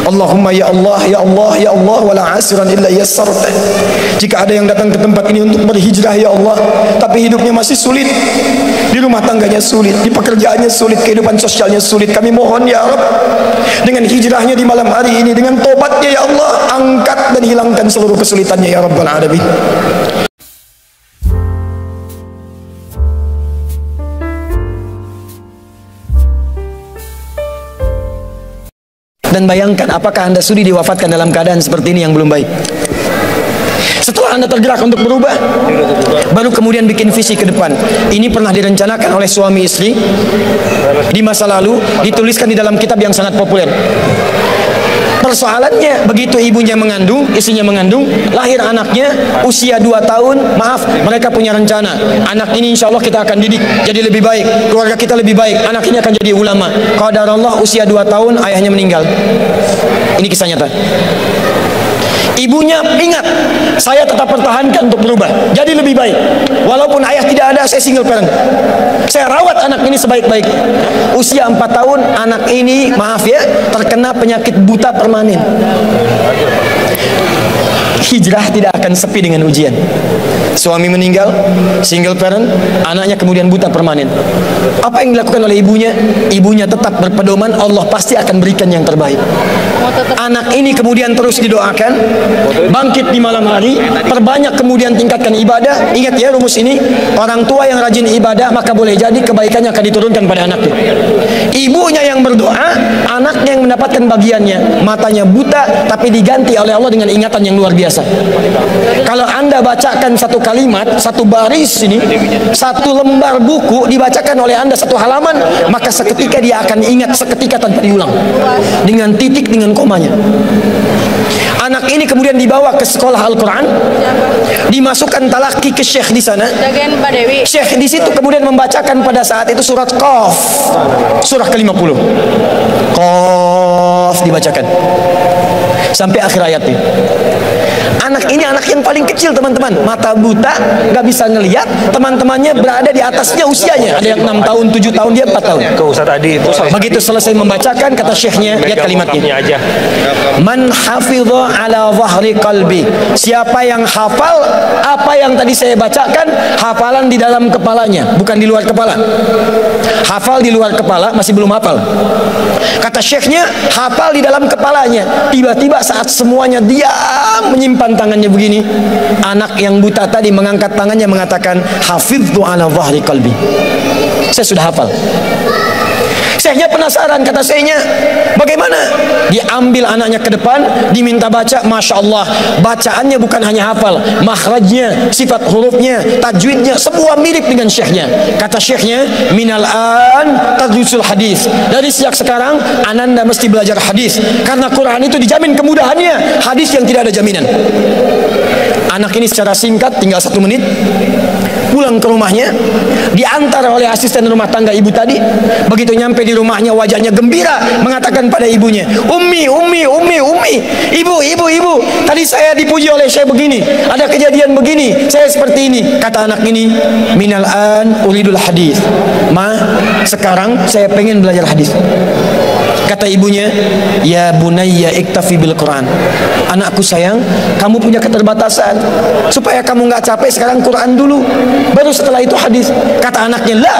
Allahumma ya Allah, ya Allah, ya Allah, wala asiran illa yassarta. Jika ada yang datang ke tempat ini untuk berhijrah ya Allah, tapi hidupnya masih sulit, di rumah tangganya sulit, di pekerjaannya sulit, kehidupan sosialnya sulit, kami mohon ya Rabb, dengan hijrahnya di malam hari ini, dengan tobatnya ya Allah, angkat dan hilangkan seluruh kesulitannya ya Rabbal Alamin. Dan bayangkan, apakah Anda sudi diwafatkan dalam keadaan seperti ini yang belum baik? Setelah Anda tergerak untuk berubah, baru kemudian bikin visi ke depan. Ini pernah direncanakan oleh suami istri di masa lalu, dituliskan di dalam kitab yang sangat populer. Persoalannya, begitu ibunya mengandung, istrinya mengandung, lahir anaknya, usia 2 tahun, maaf, mereka punya rencana, anak ini insya Allah kita akan didik jadi lebih baik, keluarga kita lebih baik, anak ini akan jadi ulama. Qadarullah usia 2 tahun, ayahnya meninggal. Ini kisah nyata. Ibunya ingat, saya tetap pertahankan untuk berubah, jadi lebih baik. Walaupun ayah tidak ada, saya single parent. Saya rawat anak ini sebaik-baik. Usia 4 tahun, anak ini, maaf ya, terkena penyakit buta permanen. Hijrah tidak akan sepi dengan ujian. Suami meninggal, single parent, anaknya kemudian buta permanen. Apa yang dilakukan oleh ibunya? Ibunya tetap berpedoman, Allah pasti akan berikan yang terbaik. Anak ini kemudian terus didoakan, bangkit di malam hari, perbanyak kemudian tingkatkan ibadah. Ingat ya rumus ini, orang tua yang rajin ibadah maka boleh jadi kebaikannya akan diturunkan pada anaknya. Ibunya yang berdoa, anaknya yang mendapatkan bagiannya. Matanya buta tapi diganti oleh Allah dengan ingatan yang luar biasa. Kalau Anda bacakan satu kalimat, satu baris ini, satu lembar buku dibacakan oleh Anda satu halaman, maka seketika dia akan ingat seketika tanpa diulang, dengan titik, dengan komanya. Anak ini kemudian dibawa ke sekolah Al-Quran, dimasukkan talaki ke syekh di sana. Syekh di situ kemudian membacakan pada saat itu surat Qaf, surah ke-50. Qaf dibacakan sampai akhir ayatnya. Anak ini anak yang paling kecil teman-teman, mata buta, nggak bisa ngelihat. Teman-temannya berada di atasnya usianya, ada yang 6 tahun, 7 tahun, dia 4 tahun. Begitu selesai membacakan, kata syekhnya, lihat kalimatnya, man hafidha ala zahri qalbi, siapa yang hafal apa yang tadi saya bacakan, hafalan di dalam kepalanya, bukan di luar kepala. Hafal di luar kepala masih belum hafal. Kata syekhnya, hafal di dalam kepalanya. Tiba-tiba saat semuanya diam menyimpan tangannya begini, anak yang buta tadi mengangkat tangannya mengatakan, hafidhu ala zahri qalbi, saya sudah hafal. Syekhnya penasaran, kata syekhnya, bagaimana? Diambil anaknya ke depan, diminta baca, Masya Allah, bacaannya bukan hanya hafal, makhrajnya, sifat hurufnya, tajwidnya, semua mirip dengan syekhnya. Kata syekhnya, minal an tadrusul hadis, dari sejak sekarang ananda mesti belajar hadis, karena Quran itu dijamin kemudahannya, hadis yang tidak ada jaminan. Anak ini secara singkat, tinggal 1 menit, pulang ke rumahnya, diantar oleh asisten rumah tangga ibu tadi. Begitu nyampe di rumahnya, wajahnya gembira, mengatakan pada ibunya, Ummi, ibu, tadi saya dipuji oleh saya begini, ada kejadian begini, saya seperti ini. Kata anak ini, minal an uridul hadis, ma, sekarang saya pengen belajar hadis. Kata ibunya, ya bunayya iktafi bil Quran, anakku sayang, kamu punya keterbatasan, supaya kamu nggak capek sekarang Quran dulu, baru setelah itu hadis. Kata anaknya, lah,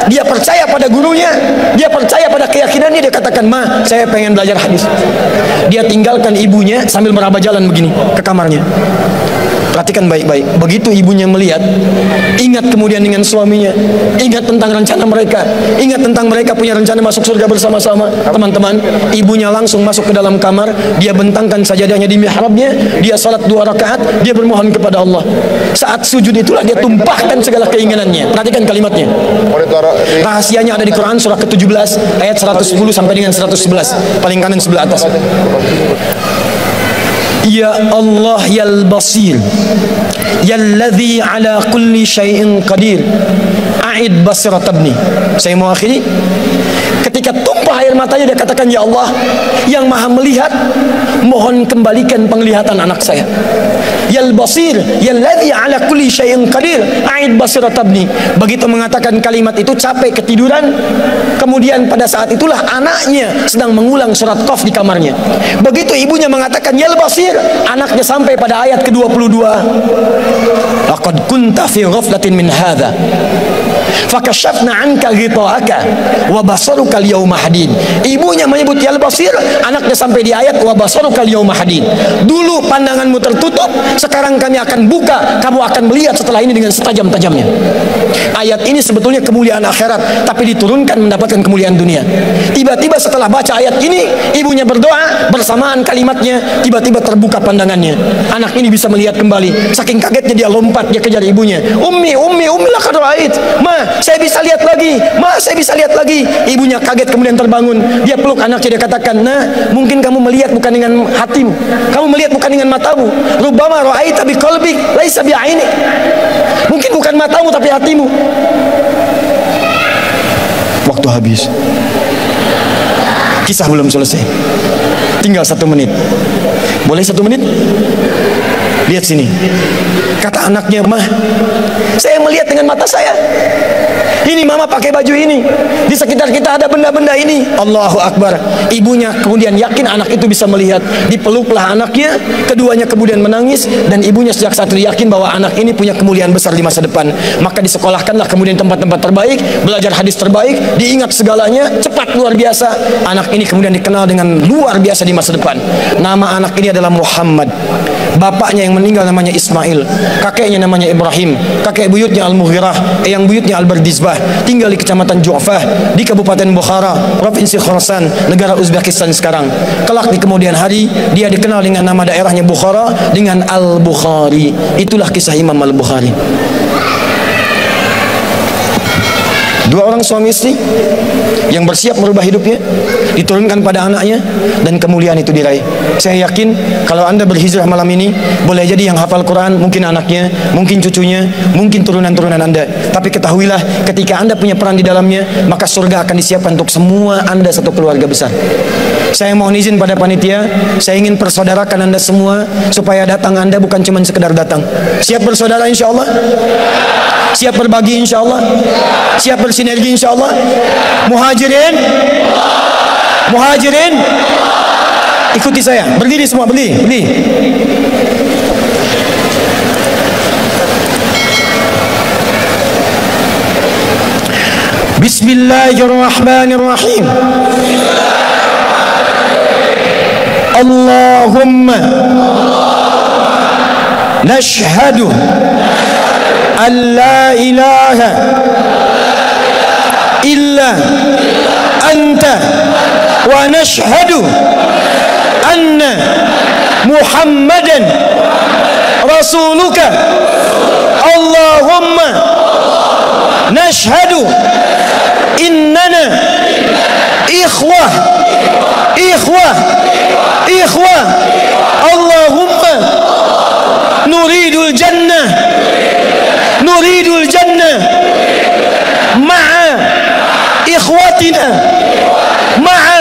dia percaya pada gurunya, dia percaya pada keyakinannya, dia katakan, ma, saya pengen belajar hadis. Dia tinggalkan ibunya sambil meraba jalan begini ke kamarnya. Perhatikan baik-baik. Begitu ibunya melihat, ingat kemudian dengan suaminya, ingat tentang rencana mereka, ingat tentang mereka punya rencana masuk surga bersama-sama. Teman-teman, ibunya langsung masuk ke dalam kamar, dia bentangkan sajadahnya di mihrabnya, dia salat 2 rakaat, dia bermohon kepada Allah. Saat sujud itulah dia tumpahkan segala keinginannya. Perhatikan kalimatnya. Rahasianya ada di Quran surah ke-17 ayat 110 sampai dengan 111, paling kanan sebelah atas. Ya Allah yal basir, yalladzi ala kulli syai'in qadir, a'id basirat ibni. Saya mau akhiri, ketika tumpah tumpah air matanya, dia katakan, ya Allah yang maha melihat, mohon kembalikan penglihatan anak saya. Yal basir yalladzi ala kulli syai'in qadir a'id basiratabni. Begitu mengatakan kalimat itu, capek ketiduran. Kemudian pada saat itulah anaknya sedang mengulang surat Qaf di kamarnya. Begitu ibunya mengatakan yal basir, anaknya sampai pada ayat ke-22. Laqad kunta fi ghaflatin min hadza fakashafna 'anka ghita'aka wa basaruka al-yawma hadid. Ibunya menyebut yal basir, anaknya sampai di ayat wa basaruka al-yawma hadid. Dulu pandanganmu tertutup, sekarang kami akan buka, kamu akan melihat setelah ini dengan setajam-tajamnya. Ayat ini sebetulnya kemuliaan akhirat, tapi diturunkan mendapatkan kemuliaan dunia. Tiba-tiba setelah baca ayat ini, ibunya berdoa, bersamaan kalimatnya tiba-tiba terbuka pandangannya. Anak ini bisa melihat kembali. Saking kagetnya dia lompat, dia kejar ibunya. Ummi laqad ra'ait. Ma, saya bisa lihat lagi. Ma, saya bisa lihat lagi. Ibunya kaget kemudian terbangun. Dia peluk anaknya, dia katakan, nah, mungkin kamu melihat bukan dengan hatimu, kamu melihat bukan dengan matamu. Rubbama ra'aita biqalbik laisa bi'ainik. Mungkin bukan matamu tapi hatimu. Waktu habis. Kisah belum selesai. Tinggal 1 menit. Boleh 1 menit? Lihat sini. Kata anaknya, mah, saya melihat dengan mata saya. Ini mama pakai baju ini. Di sekitar kita ada benda-benda ini. Allahu Akbar. Ibunya kemudian yakin anak itu bisa melihat. Dipeluklah anaknya. Keduanya kemudian menangis. Dan ibunya sejak saat itu yakin bahwa anak ini punya kemuliaan besar di masa depan. Maka disekolahkanlah kemudian tempat-tempat terbaik. Belajar hadis terbaik. Diingat segalanya. Cepat luar biasa. Anak ini kemudian dikenal dengan luar biasa di masa depan. Nama anak ini adalah Muhammad. Bapaknya yang meninggal namanya Ismail. Kakeknya namanya Ibrahim. Kakek buyutnya Al-Mughirah. Eyang buyutnya Al-Bardizbah. Tinggal di kecamatan Ju'fah, di Kabupaten Bukhara, Provinsi Khorasan, negara Uzbekistan sekarang. Kelak di kemudian hari dia dikenal dengan nama daerahnya Bukhara dengan Al-Bukhari. Itulah kisah Imam Al-Bukhari. 2 orang suami istri yang bersiap merubah hidupnya, diturunkan pada anaknya, dan kemuliaan itu diraih. Saya yakin kalau Anda berhijrah malam ini, boleh jadi yang hafal Quran mungkin anaknya, mungkin cucunya, mungkin turunan-turunan Anda. Tapi ketahuilah, ketika Anda punya peran di dalamnya, maka surga akan disiapkan untuk semua Anda, satu keluarga besar. Saya mohon izin pada panitia, saya ingin persaudarakan Anda semua, supaya datang Anda bukan cuma sekedar datang. Siap bersaudara insya Allah? Siap berbagi insya Allah? Siap bersinergi insya Allah? Muhajirin? Muhajirin? Ikuti saya, berdiri semua, berdiri. Bismillahirrahmanirrahim. Allahumma nashhadu an la ilaha illa anta wa nashhadu anna Muhammadan rasuluka. Allahumma nashhadu innana ikhwah. Allahumma nuridul jannah ma'a ikhwatina ma'a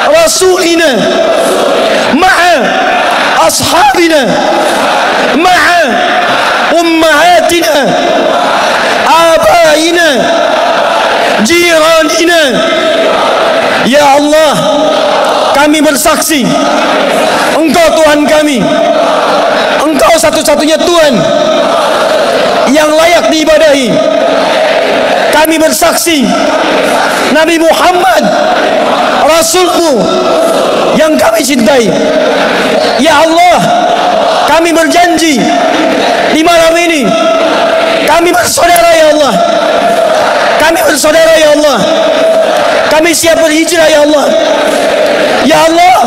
rasulina ma'a ashabina ma'a ummahatina abaina jiranina. Ya Allah, kami bersaksi Engkau Tuhan kami, Engkau satu-satunya Tuhan yang layak diibadahi. Kami bersaksi Nabi Muhammad Rasulmu yang kami cintai. Ya Allah, kami berjanji di malam ini kami bersaudara ya Allah. Kami bersaudara ya Allah. Kami siap berhijrah ya Allah. Ya Allah,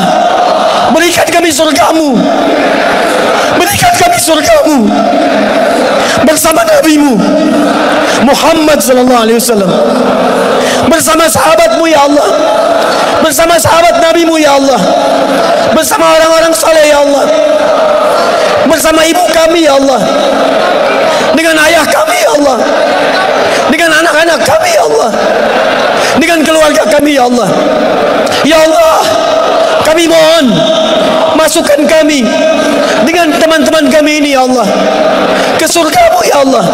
berikan kami surgamu. Berikan kami surgamu bersama Nabi-Mu Muhammad sallallahu alaihi wasallam, bersama sahabat-Mu ya Allah, bersama sahabat Nabi-Mu ya Allah, bersama orang-orang saleh ya Allah, bersama ibu kami ya Allah, dengan ayah kami ya Allah, dengan anak-anak kami ya Allah, dengan keluarga kami ya Allah. Ya Allah, kami mohon masukkan kami dengan teman-teman kami ini ya Allah ke surga-Mu ya Allah.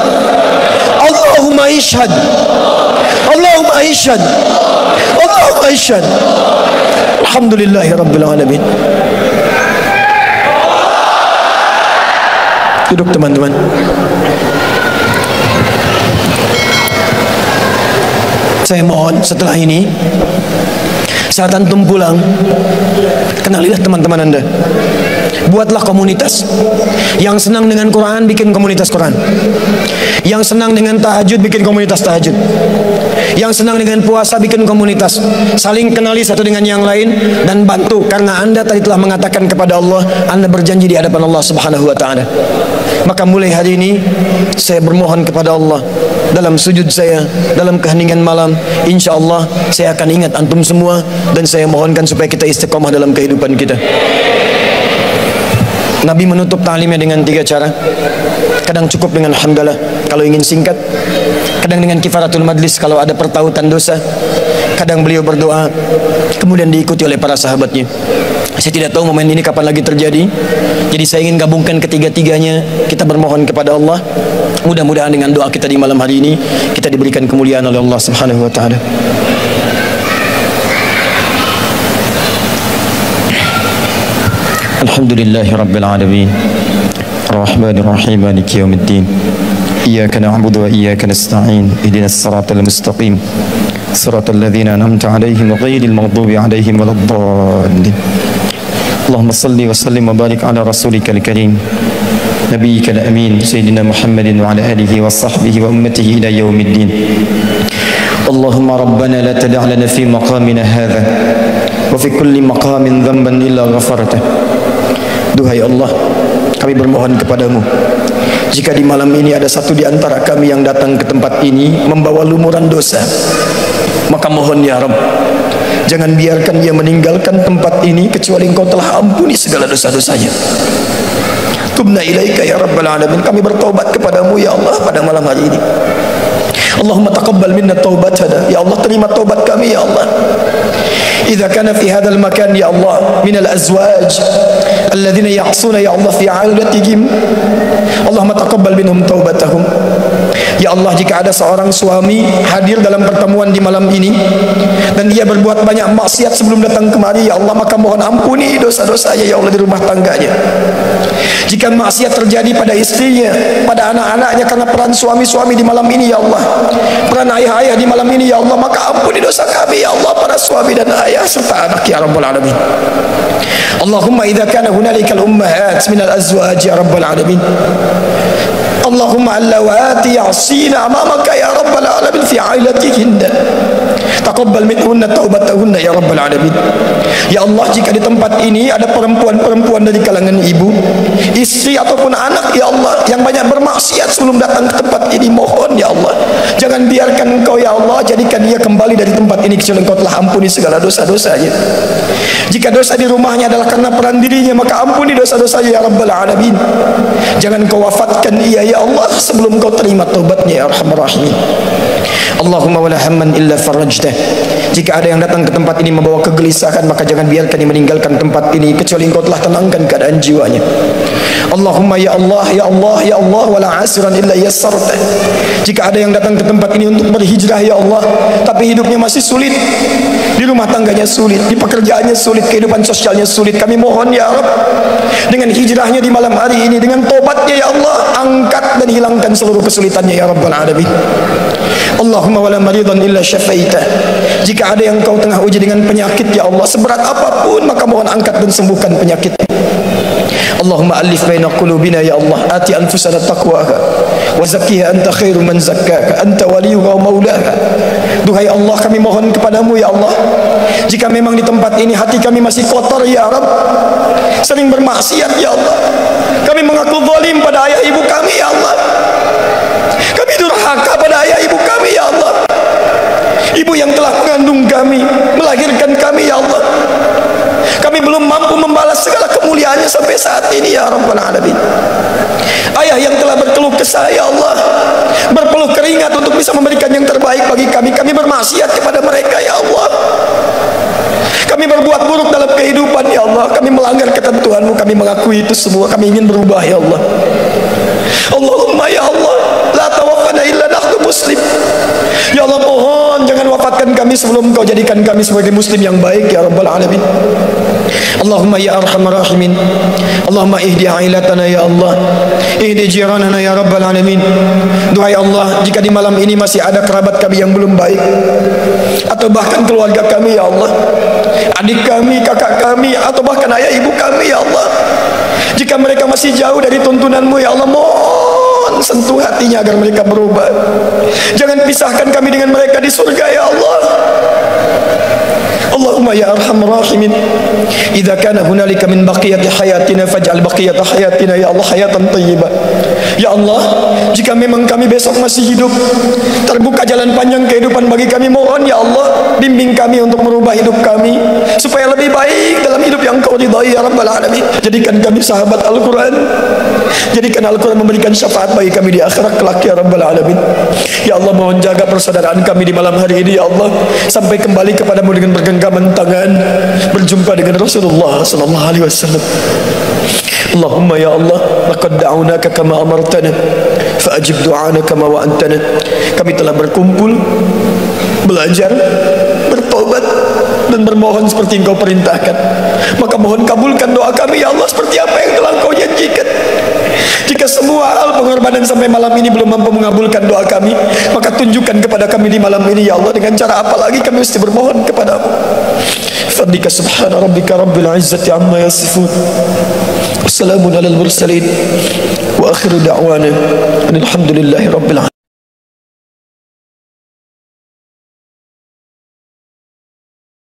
Allahumma ishhad, Allahumma ishhad, Allahumma ishhad. Alhamdulillahi rabbil alamin. Duduk teman-teman. Saya mohon setelah ini, saat antum pulang, kenalilah teman-teman Anda. Buatlah komunitas. Yang senang dengan Quran, bikin komunitas Quran. Yang senang dengan tahajud, bikin komunitas tahajud. Yang senang dengan puasa, bikin komunitas. Saling kenali satu dengan yang lain dan bantu, karena Anda tadi telah mengatakan kepada Allah, Anda berjanji di hadapan Allah Subhanahu wa taala. Maka mulai hari ini saya bermohon kepada Allah dalam sujud saya, dalam keheningan malam, insya Allah saya akan ingat antum semua, dan saya mohonkan supaya kita istiqomah dalam kehidupan kita. Nabi menutup ta'limnya dengan 3 cara. Kadang cukup dengan hamdalah kalau ingin singkat, kadang dengan kifaratul majlis kalau ada pertautan dosa, kadang beliau berdoa, kemudian diikuti oleh para sahabatnya. Saya tidak tahu momen ini kapan lagi terjadi, jadi saya ingin gabungkan ketiga-tiganya. Kita bermohon kepada Allah, mudah-mudahan dengan doa kita di malam hari ini kita diberikan kemuliaan oleh Allah Subhanahu wa taala. Alhamdulillahi rabbil alamin, Ar-Rahmanir Rahim, Maliki yaumiddin. Iyyaka na'budu wa iyyaka nasta'in. Ihdinas siratal mustaqim. Siratal ladzina an'amta 'alaihim ghairil maghdubi 'alaihim waladdallin. Allahumma salli wa sallim wa barik ala rasulika al-karim, nabiyyika al-amin, sayyidina Muhammadin wa ala alihi wa sahbihi wa ummatihi ila yaumiddin. Allahumma rabbana la tada' lana fi maqamina hadha wa fi kulli maqamin dhanban illa ghafartah. Duhai Allah, kami bermohon kepadamu, jika di malam ini ada satu di antara kami yang datang ke tempat ini membawa lumuran dosa, maka mohon ya Rabb, jangan biarkan dia meninggalkan tempat ini kecuali Engkau telah ampuni segala dosa-dosanya. Tubna ilaika ya Rabbal alamin, kami bertaubat kepadamu ya Allah pada malam hari ini. Allahumma taqabbal minna taubatana, ya Allah terima taubat kami ya Allah. Idza kana fi hadzal makan ya Allah min al-azwaj alladhina ya'suna ya Allah fi 'ailatihim, Allahumma taqabbal minhum taubatahum. Ya Allah, jika ada seorang suami hadir dalam pertemuan di malam ini dan dia berbuat banyak maksiat sebelum datang kemari, ya Allah, maka mohon ampuni dosa-dosanya ya Allah di rumah tangganya. Jika maksiat terjadi pada istrinya, pada anak-anaknya karena peran suami-suami di malam ini ya Allah, peran ayah-ayah di malam ini ya Allah, maka ampuni dosa kami ya Allah, para suami dan ayah serta anak ya Rabbal alamin. Allahumma idza kana hunalika al-ummahat min al-azwaj ya Rabbal alamin, Allahumma allawati ya'sina amamaka ya Rabbal alamin fi 'ailatihinna, taqabbal minhunna taubatahunna ya Rabbal alamin. Ya Allah, jika di tempat ini ada perempuan-perempuan dari kalangan ibu, istri ataupun anak ya Allah yang banyak bermaksiat sebelum datang ke tempat ini, mohon ya Allah, jangan biarkan Engkau ya Allah jadikan dia kembali dari tempat ini kecuali Engkau telah ampuni segala dosa-dosanya. Jika dosa di rumahnya adalah karena peran dirinya, maka ampuni dosa-dosanya ya Rabbal alamin. Jangan Kau wafatkan ia ya Allah sebelum Kau terima taubatnya ya Arhamar Rahimin. Allahumma wala hamman illa farajtah, jika ada yang datang ke tempat ini membawa kegelisahan, maka jangan biarkan dia meninggalkan tempat ini kecuali Engkau telah tenangkan keadaan jiwanya. Allahumma ya Allah ya Allah ya Allah wala asiran illa yassartah, jika ada yang datang ke tempat ini untuk berhijrah ya Allah tapi hidupnya masih sulit, di rumah tangganya sulit, di pekerjaannya sulit, kehidupan sosialnya sulit, kami mohon ya Rabb, dengan hijrahnya di malam hari ini, dengan tobatnya ya Allah, angkat dan hilangkan seluruh kesulitannya ya Rabbal alamin. Allahumma wala maridan illa syafaitah, jika ada yang Kau tengah uji dengan penyakit ya Allah seberat apapun, maka mohon angkat dan sembuhkan penyakitnya. Allahumma alif baina qulubina ya Allah, ati anfusana taqwaha wa zakkiha anta khairu man zakkaka anta waliyuha wa maulaha. Duhai Allah, kami mohon kepadamu ya Allah, jika memang di tempat ini hati kami masih kotor ya Rabb, sering bermaksiat ya Allah, kami mengaku zalim pada ayah ibu kami ya Allah, kami durhaka pada ayah ibu kami ya Allah, ibu yang telah mengandung kami, melahirkan kami ya Allah, kami kami belum mampu membalas segala kemuliaannya sampai saat ini ya Rabbal Alamin. Ayah yang telah berkeluh kesah ya Allah, berpeluh keringat untuk bisa memberikan yang terbaik bagi kami. Kami bermaksiat kepada mereka ya Allah. Kami berbuat buruk dalam kehidupan ya Allah. Kami melanggar ketentuan-Mu. Kami mengakui itu semua. Kami ingin berubah ya Allah. Allahumma ya Allah, la tawaffana illa nahnu muslim. Ya Allah, mohon jangan wafatkan kami sebelum Engkau jadikan kami sebagai muslim yang baik ya Rabbal Alamin. Allahumma ya arhamar rahimin, Allahumma ihdi ailatana ya Allah, ihdi jiranana ya Rabbal Alamin. Duhai Allah, jika di malam ini masih ada kerabat kami yang belum baik, atau bahkan keluarga kami ya Allah, adik kami, kakak kami, atau bahkan ayah ibu kami ya Allah, jika mereka masih jauh dari tuntunan-Mu ya Allah, mohon sentuh hatinya agar mereka berubah. Jangan pisahkan kami dengan mereka di surga ya Allah. Allahumma ya arhamar rahimin, idza kana hunalika min baqiyati hayatina faj'al baqiyata hayatina ya Allah hayatan thayyibah. Ya Allah, jika memang kami besok masih hidup, terbuka jalan panjang kehidupan bagi kami, mohon ya Allah, bimbing kami untuk merubah hidup kami supaya lebih baik dalam hidup yang Kau ridhai ya Rabbal Alamin. Jadikan kami sahabat Al-Quran, jadikan Al-Quran memberikan syafaat bagi kami di akhirat kelak ya Rabbal Alamin. Ya Allah, mohon jaga persaudaraan kami di malam hari ini ya Allah, sampai kembali kepadamu dengan bergenggaman tangan, berjumpa dengan Rasulullah sallallahu alaihi wasallam. Allahumma ya Allah, laqad da'unaka kama amartana fa'ajib du'ana kama wa'antana. Kami telah berkumpul, belajar, bertobat dan bermohon seperti Engkau perintahkan. Maka mohon kabulkan doa kami ya Allah seperti apa yang telah Engkau janjikan. Jika semua hal pengorbanan sampai malam ini belum mampu mengabulkan doa kami, maka tunjukkan kepada kami di malam ini ya Allah, dengan cara apa lagi kami mesti bermohon kepadamu. Fadlika subhana rabbika rabbil izzati amma yasifun, wassalamun alal mursalin, wa akhiru da'wana alhamdulillahi rabbil alamin.